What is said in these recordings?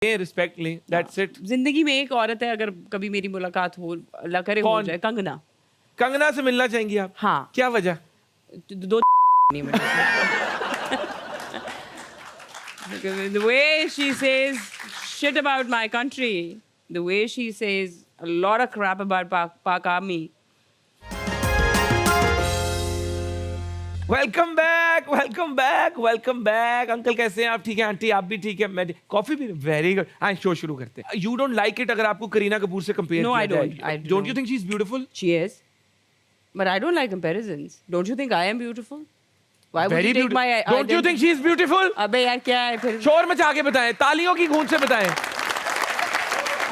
Respect लें, that's it. जिंदगी में एक औरत है, अगर कभी मेरी मुलाकात हो, अल्लाह करे हो कौन? जाए, कंगना। कंगना से मिलना चाहेंगी आप? हाँ। क्या वजह? दो नहीं मिले। The way she says shit about my country, the way she says a lot of crap about Pak Army. Welcome back, welcome back, welcome back. Uncle कैसे हैं आप? ठीक है आंटी, आप भी ठीक है? मैं कॉफी भी वेरी गुड। हाँ, शो शुरू करते हैं। यू डोंट लाइक इट अगर आपको करीना कपूर से कंपेयर No, किया I don't. जाए? I don't you don't. Think she is beautiful? She is, but I don't like comparisons. Don't you think I am beautiful? Why would very you take my beautiful. Don't you identity? Think she is beautiful? अबे यार क्या है फिर? शोर मचा के बताएं, तालियों की गूंज से बताएं।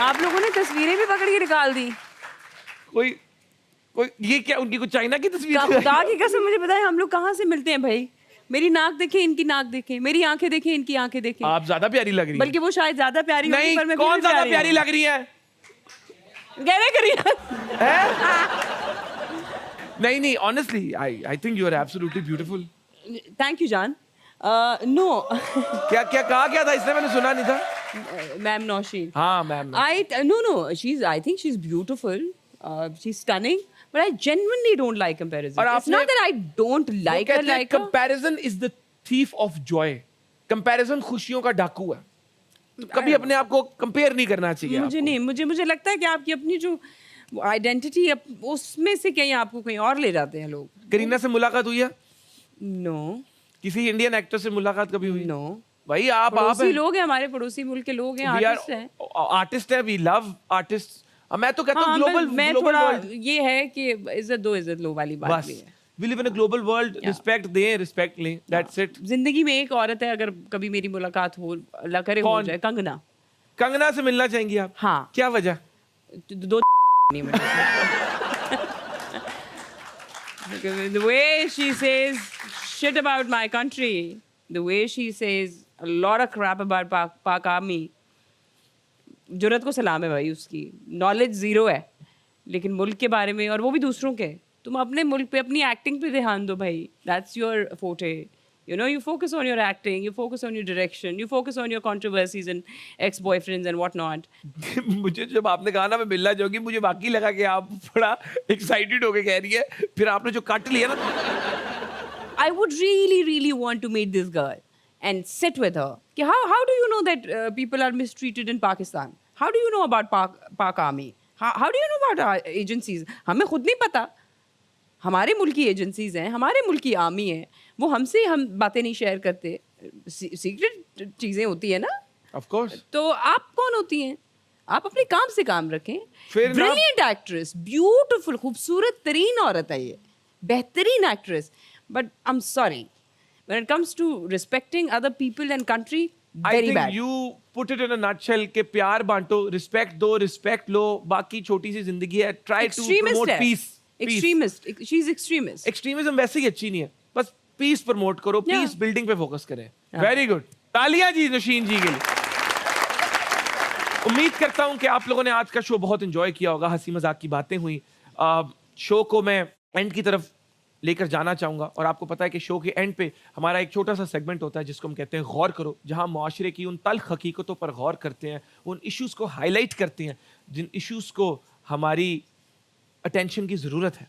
आप लोगों ने तस्वीरें भी पकड़ के निकाल दी। कोई कोई ये क्या उनकी कुछ चाइना की तस्वीर? खुदा की कसम मुझे बताएं, हम लोग कहाँ से मिलते हैं भाई? मेरी नाक देखें, इनकी नाक देखें, मेरी आंखें देखें, इनकी आंखें देखें। आप ज्यादा प्यारी लग रही हैं। बल्कि वो शायद ज्यादा प्यारी होगी, नहीं, पर मैं कौन ज्यादा प्यारी हूँ। लग रही है? गहरे करिए। नहीं नहीं, honestly I think you are absolutely beautiful. Thank you जान। नो। क्या क्या कहा क्या था इसने? मैंने सुना नहीं था। मैम नौशीन। हाँ ma'am. No, I think she's beautiful. She's stunning, but I genuinely don't like comparison. और It's आपने- not that I don't like her, like her. Comparison is the thief of Joy. Comparison खुशियों का डाकू है। तो कभी अपने आप को कंपेयर नहीं करना चाहिए। मुझे नहीं, मुझे लगता है कि आपकी अपनी जो आइडेंटिटी उसमें से कहीं आपको कहीं और ले जाते हैं लोग। करीना से मुलाकात हुई है? नो किसी इंडियन एक्टर से मुलाकात कभी हुई? नो। भाई आप पड़ोसी लोग हैं, हमारे पड़ोसी मुल्क के लोग हैं, आर्टिस्ट हैं। आर्टिस्ट है, वी लव आर्टिस्ट। मैं तो कहता हूँ हाँ, ग्लोबल मैं ग्लोबल थोड़ा वर्ल्ड। ये है कि इज्जत दो इज्जत लो वाली बात बस भी है। We live in a global world. Respect दें, रिस्पेक्ट लें, दैट्स इट। जिंदगी में एक औरत है, अगर कभी मेरी मुलाकात हो, अल्लाह करे हो कौन? जाए, कंगना। कंगना से मिलना चाहेंगी आप? हाँ। क्या वजह? दो नहीं मिले। The way she says shit about my country, the way she says a lot of crap about Pak Army. जुर्रत को सलाम है भाई उसकी। नॉलेज जीरो है, लेकिन मुल्क के बारे में, और वो भी दूसरों के। तुम अपने मुल्क पे, अपनी एक्टिंग पे ध्यान दो भाई। That's your forte. You focus on your acting, you focus on your direction, you focus on your controversies and ex-boyfriends and whatnot. मुझे जब आपने कहा ना मैं मिलना चाहूंगी, मुझे वाकई लगा कि आप बड़ा एक्साइटेड होके कह रही है। फिर आपने जो कट लिया ना, I would really want to meet this girl and sit with her. कि how do you know that people are mistreated in Pakistan? How do you know about Pak Army? How do you know about our agencies? हमें खुद नहीं पता। हमारे मुल्क की agencies हैं, हमारे मुल्क की आर्मी है, वो हमसे हम बातें नहीं शेयर करते। सीक्रेट चीजें होती है ना। Of course. तो आप कौन होती हैं? आप अपने काम से काम रखें। फिर ना- ब्रिलियंट एक्ट्रेस, ब्यूटीफुल, खूबसूरत तरीन औरत है ये, बेहतरीन actress. But I am sorry, when it comes to respecting other people and country, I very think bad. You put it in a nutshell के प्यार बांटो, रिस्पेक्ट दो, रिस्पेक्ट लो, बाकी छोटी सी जिंदगी है। Try to promote peace. Extremist, she is extremist. Extremism वैसे ही अच्छी नहीं है, बस पीस प्रमोट करो, Yeah. पीस बिल्डिंग पे फोकस करें। Yeah. वेरी गुड, तालियां जी नौशीन जी के लिए। उम्मीद करता हूं कि आप लोगों ने आज का शो बहुत एंजॉय किया होगा। हंसी मजाक की बातें हुई। शो को मैं एंड की तरफ लेकर जाना चाहूंगा, और आपको पता है कि शो के एंड पे हमारा एक छोटा सा सेगमेंट होता है जिसको हम कहते हैं गौर करो, जहां मुआशरे की उन तल्ख हकीकतों पर गौर करते हैं, उन इश्यूज को हाईलाइट करते हैं जिन इश्यूज को हमारी अटेंशन की ज़रूरत है,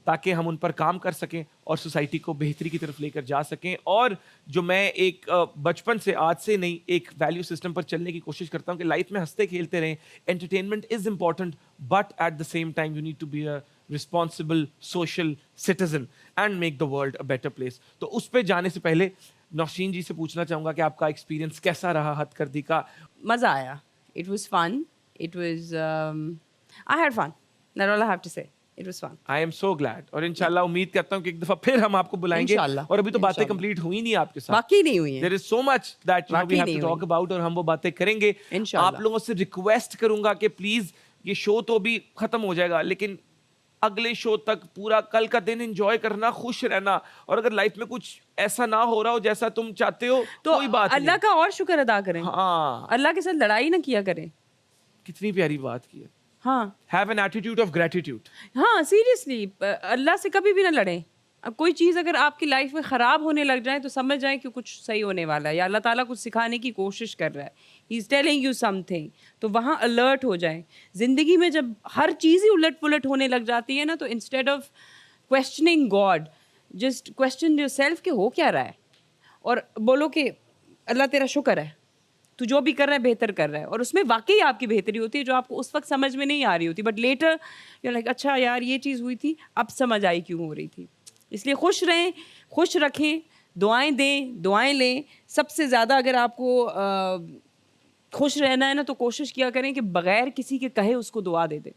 ताकि हम उन पर काम कर सकें और सोसाइटी को बेहतरी की तरफ लेकर जा सकें। और जो मैं एक बचपन से, आज से नहीं, एक वैल्यू सिस्टम पर चलने की कोशिश करता हूं कि लाइफ में हंसते खेलते रहें। Entertainment is important, but at the same time you need to be a responsible social citizen and make the world a better place. तो उस पर जाने से पहले नौशीन जी से पूछना चाहूँगा कि आपका एक्सपीरियंस कैसा रहा हथकरघी का? मजा आया। It was fun, it was I had fun, that's all I have to say. It was fun. I am so glad, और इंशाल्लाह उम्मीद करता हूँ कि एक दफा फिर हम आपको बुलाएंगे। इंशाल्लाह, और अभी तो बातें इंशाल्लाह। कंप्लीट हुई नहीं आपके साथ, बाकी नहीं हुई है। There is so much that we बाकी हैव नहीं टू टॉक हुई। अबाउट, और हम वो बातें करेंगे। इंशाल्लाह। आप लोगों से रिक्वेस्ट करूंगा कि प्लीज, ये शो तो अभी खत्म हो जाएगा, लेकिन अगले शो तक पूरा कल का दिन एंजॉय करना, खुश रहना। और अगर लाइफ में कुछ ऐसा ना हो रहा हो जैसा तुम चाहते हो, तो कोई बात अल्लाह नहीं। का और शुक्र अदा करें। हाँ, अल्लाह के साथ लड़ाई ना किया करें। कितनी प्यारी बात की है। हाँ have an attitude of gratitude. हाँ, सीरियसली, अल्लाह से कभी भी ना लड़ें। अब कोई चीज़ अगर आपकी लाइफ में ख़राब होने लग जाए तो समझ जाए कि कुछ सही होने वाला है, या अल्लाह ताला कुछ सिखाने की कोशिश कर रहा है, he is telling you something, तो वहाँ अलर्ट हो जाए। ज़िंदगी में जब हर चीज़ ही उलट पुलट होने लग जाती है ना, तो instead of questioning God, just question yourself कि हो क्या रहा है, और बोलो कि अल्लाह तेरा शुक्र है, तू जो भी कर रहा है बेहतर कर रहा है, और उसमें वाकई आपकी बेहतरी होती है जो आपको उस वक्त समझ में नहीं आ रही होती, बट लेटर यू लाइक अच्छा यार ये चीज़ हुई थी, अब समझ आई क्यों हो रही थी। इसलिए खुश रहें, खुश रखें, दुआएं दें, दुआएं लें। सबसे ज़्यादा अगर आपको खुश रहना है ना, तो कोशिश किया करें कि बगैर किसी के कहे उसको दुआ दे दें।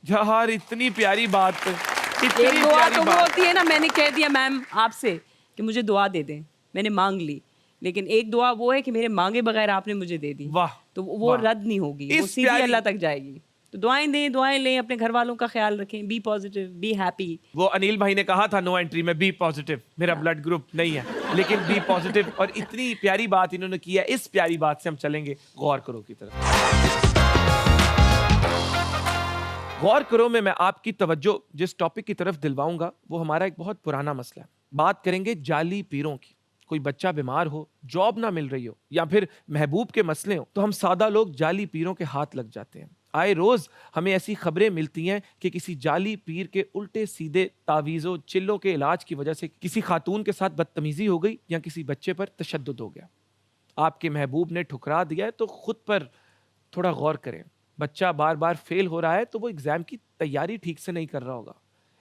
यार इतनी प्यारी बात, इतनी एक दुआ प्यारी तो वो बात। होती है ना, मैंने कह दिया मैम आपसे कि मुझे दुआ दे दें, मैंने मांग ली, लेकिन एक दुआ वो है कि मेरे मांगे बगैर आपने मुझे दे दी, वाह, तो वो वाह। रद्द नहीं होगी, वो इस सीधी प्यारी- अल्लाह तक जाएगी। तो दुआएं दें, दुआएं लें, अपने घर वालों का ख्याल रखें, बी पॉजिटिव, बी हैप्पी। वो अनिल भाई ने कहा था नो एंट्री में बी पॉजिटिव, मेरा ब्लड ग्रुप नहीं है, लेकिन बी पॉजिटिव, और इतनी प्यारी बात इन्होंने की है। इस प्यारी बात से हम चलेंगे गौर करो की तरफ। गौर करो में मैं आपकी तवज्जो जिस टॉपिक की तरफ दिलवाऊंगा वो हमारा एक बहुत पुराना मसला है। बात करेंगे जाली पीरों की। कोई बच्चा बीमार हो, जॉब ना मिल रही हो, या फिर महबूब के मसले हो, तो हम सादा लोग जाली पीरों के हाथ लग जाते हैं। आए रोज हमें ऐसी खबरें मिलती हैं कि किसी जाली पीर के उल्टे सीधे तावीज़ों चिल्लों के इलाज की वजह से किसी खातून के साथ बदतमीजी हो गई या किसी बच्चे पर तशद्दुद हो गया। आपके महबूब ने ठुकरा दिया है तो खुद पर थोड़ा गौर करें। बच्चा बार बार फेल हो रहा है तो वो एग्जाम की तैयारी ठीक से नहीं कर रहा होगा।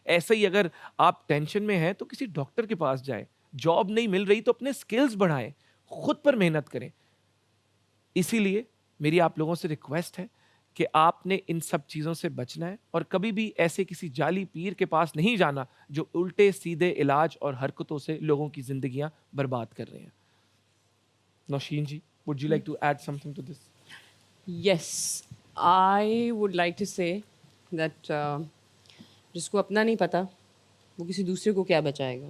ऐसे ही अगर आप टेंशन में हैं तो किसी डॉक्टर के पास जाएं। जॉब नहीं मिल रही तो अपने स्किल्स बढ़ाएं, खुद पर मेहनत करें। इसीलिए मेरी आप लोगों से रिक्वेस्ट है कि आपने इन सब चीजों से बचना है और कभी भी ऐसे किसी जाली पीर के पास नहीं जाना जो उल्टे सीधे इलाज और हरकतों से लोगों की जिंदगियां बर्बाद कर रहे हैं। नौशीन जी, would you like to add something to this? Yes, I would like to say that जिसको अपना नहीं पता वो किसी दूसरे को क्या बचाएगा।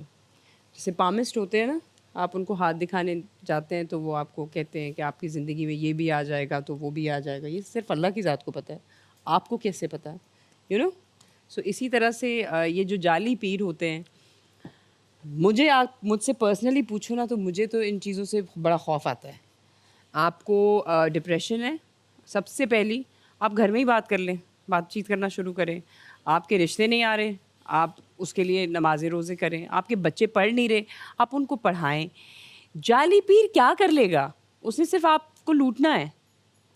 जैसे पामिस्ट होते हैं ना, आप उनको हाथ दिखाने जाते हैं तो वो आपको कहते हैं कि आपकी ज़िंदगी में ये भी आ जाएगा तो वो भी आ जाएगा। ये सिर्फ अल्लाह की ज़ात को पता है, आपको कैसे पता है, यू नो। सो इसी तरह से ये जो जाली पीर होते हैं, मुझे आप मुझसे पर्सनली पूछो ना तो मुझे तो इन चीज़ों से बड़ा खौफ आता है। आपको डिप्रेशन है, सबसे पहली आप घर में ही बात कर लें, बातचीत करना शुरू करें। आपके रिश्ते नहीं आ रहे, आप उसके लिए नमाज़ें रोज़े करें। आपके बच्चे पढ़ नहीं रहे, आप उनको पढ़ाएं। जाली पीर क्या कर लेगा, उसने सिर्फ आपको लूटना है,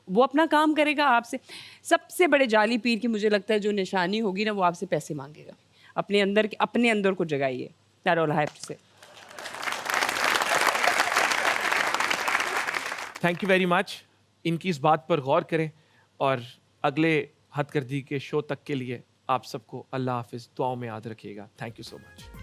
वो अपना काम करेगा आपसे। सबसे बड़े जाली पीर की मुझे लगता है जो निशानी होगी ना, वो आपसे पैसे मांगेगा। अपने अंदर को जगाइए। That's all I have to say. Thank you very much. इनकी इस बात पर गौर करें और अगले हद कर दी के शो तक के लिए आप सबको अल्लाह हाफिज दुआओं में याद रखिएगा। Thank you so much.